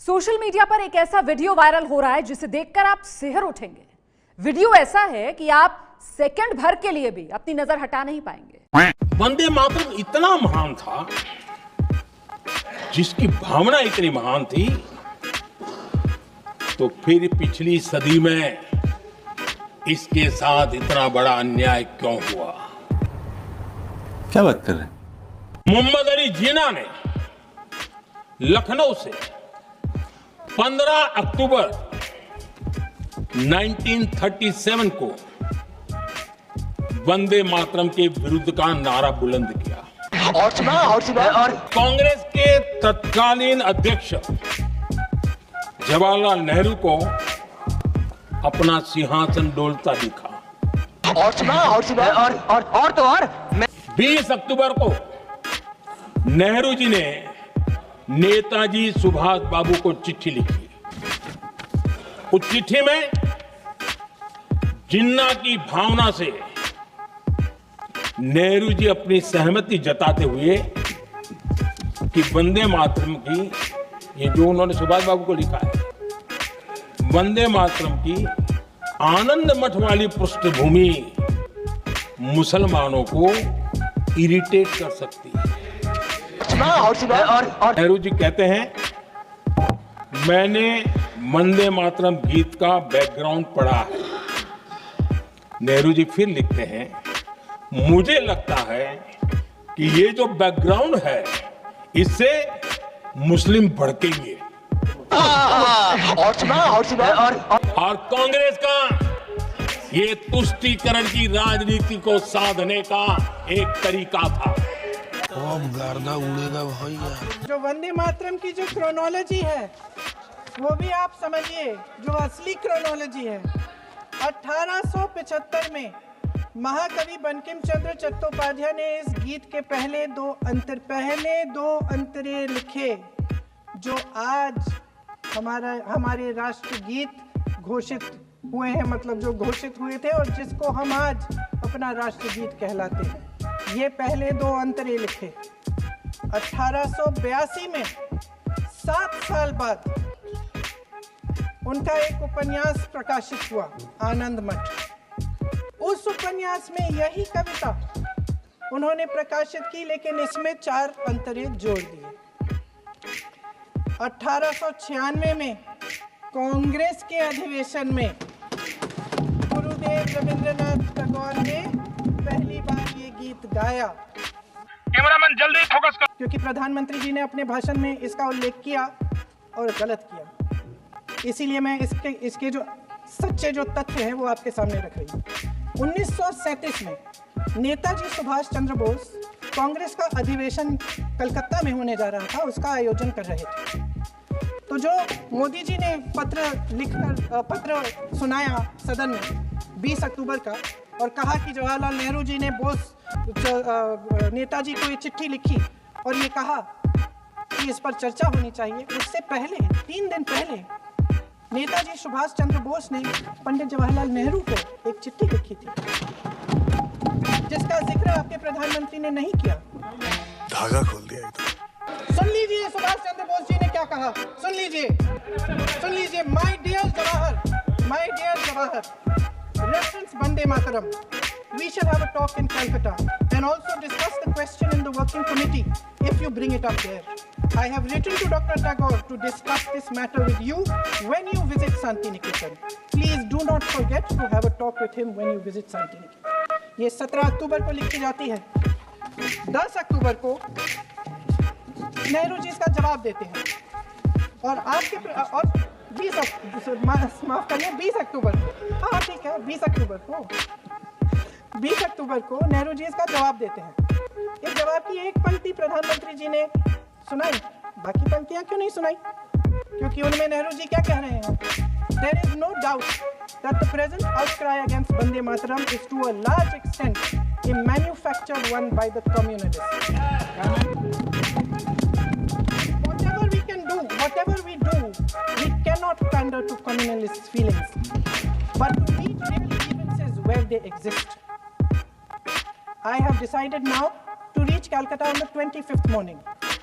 Social media पर एक ऐसा वीडियो वायरल हो रहा है जिसे देखकर आप सिहर उठेंगे। वीडियो ऐसा है कि आप सेकंड भर के लिए भी अपनी नजर हटा नहीं पाएंगे। वंदे मातरम इतना महान था, जिसकी भावना इतनी महान थी, तो फिर पिछली सदी में इसके साथ इतना बड़ा अन्याय क्यों हुआ? क्या बात कर रहे हैं? मोहम्मद अली जिन्ना ने लखनऊ से 15 अक्टूबर 1937 को वंदे मातरम के विरुद्ध का नारा बुलंद किया और कांग्रेस के तत्कालीन अध्यक्ष जवाहरलाल नेहरू को अपना सिंहासन डोलता दिखा। और 20 अक्टूबर को नेहरू जी ने नेताजी सुभाष बाबू को चिट्ठी लिखी। उस चिट्ठी में जिन्ना की भावना से नेहरू जी अपनी सहमति जताते हुए कि वंदे मातरम की, ये जो उन्होंने सुभाष बाबू को लिखा है, वंदे मातरम की आनंद मठ वाली पृष्ठभूमि मुसलमानों को इरिटेट कर सकती है। नेहरू जी कहते हैं, मैंने वंदे मातरम गीत का बैकग्राउंड पढ़ा है। नेहरू जी फिर लिखते हैं, मुझे लगता है कि ये जो बैकग्राउंड है इससे मुस्लिम भड़केंगे। और कांग्रेस का ये तुष्टीकरण की राजनीति को साधने का एक तरीका था। गर्दा उड़ेगा भैया। जो वंदे मातरम की जो क्रोनोलॉजी है वो भी आप समझिए, जो असली क्रोनोलॉजी है। 1875 में महाकवि बंकिम चंद्र चट्टोपाध्याय ने इस गीत के पहले दो अंतरे लिखे, जो आज हमारे राष्ट्रगीत घोषित हुए हैं, मतलब जो घोषित हुए थे और जिसको हम आज अपना राष्ट्रगीत कहलाते हैं। ये पहले दो अंतरे लिखे 1882 में। 7 साल बाद उनका एक उपन्यास प्रकाशित हुआ, आनंद मठ। उस उपन्यास में यही कविता उन्होंने प्रकाशित की, लेकिन इसमें 4 अंतरे जोड़ दिए। 1896 में कांग्रेस के अधिवेशन में गुरुदेव रविंद्रनाथ टैगोर ने पहली बार ये गीत गाया। कैमरामैन जल्दी फोकस कर। क्योंकि प्रधानमंत्री जी ने अपने भाषण में इसका उल्लेख किया और गलत किया, इसीलिए मैं इसके जो सच्चे जो तथ्य हैं वो आपके सामने रख रही हूँ। 1937 में नेताजी सुभाष चंद्र बोस कांग्रेस का अधिवेशन कलकत्ता में होने जा रहा था, उसका आयोजन कर रहे थे। तो जो मोदी जी ने पत्र सुनाया सदन में 20 अक्टूबर का, और कहा कि जवाहरलाल नेहरू जी ने नेताजी को ये चिट्ठी लिखी और ये कहा कि इस पर चर्चा होनी चाहिए। उससे पहले 3 दिन पहले नेताजी सुभाष चंद्र बोस ने पंडित जवाहरलाल नेहरू को एक चिट्ठी लिखी थी, जिसका जिक्र आपके प्रधानमंत्री ने नहीं किया। धागा खोल दिया एकदम। सुन लीजिए सुभाष चंद्र बोस जी ने क्या कहा, सुन लीजिए। My dear Jawahar, reference Vande Mataram. We shall have a talk in Calcutta and also discuss the question in the working committee if you bring it up there. I have written to Dr. Tagore to discuss this matter with you when you visit Santiniketan. Please do not forget to have a talk with him when you visit Santiniketan. ये 17 अक्टूबर को लिखी जाती है। 10 अक्टूबर को नेहरू जी इसका जवाब देते हैं और और 20 अक्टूबर को, हाँ ठीक है, 20 अक्टूबर को नेहरू जी इसका जवाब देते हैं। इस जवाब की एक पंक्ति प्रधानमंत्री जी ने सुनाई, बाकी पंक्तियां क्यों नहीं सुनाई? क्योंकि उनमें नेहरू जी क्या कह रहे हैं? There is no doubt that the present outcry against Vande Mataram is to a large extent a manufactured one by the communists. Whatever we do, we cannot pander to communist feelings, but to meet real grievances where they exist. I have decided now to reach Calcutta on the 25th morning.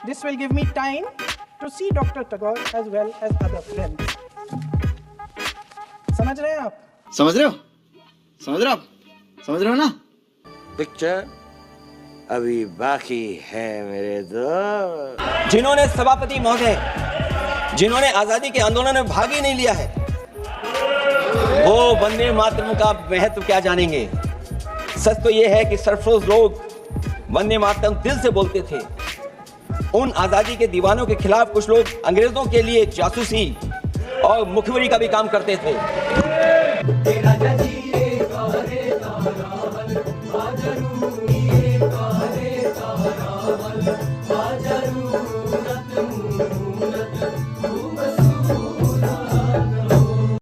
This will give me time to see Dr. Tagore as well as other friends. समझ रहे हैं आप? समझ रहे हो? समझ रहे हो आप? समझ रहे हो ना? पिक्चर अभी बाकी है मेरे दोस्त। जिन्होंने सभापति महोदय, जिन्होंने आजादी के आंदोलन में भाग ही नहीं लिया है, वो वंदे मातरम का महत्व क्या जानेंगे। सच तो ये है कि सरफरोश लोग वंदे मातरम दिल से बोलते थे। उन आजादी के दीवानों के खिलाफ कुछ लोग अंग्रेजों के लिए जासूसी और मुखबिरी का भी काम करते थे।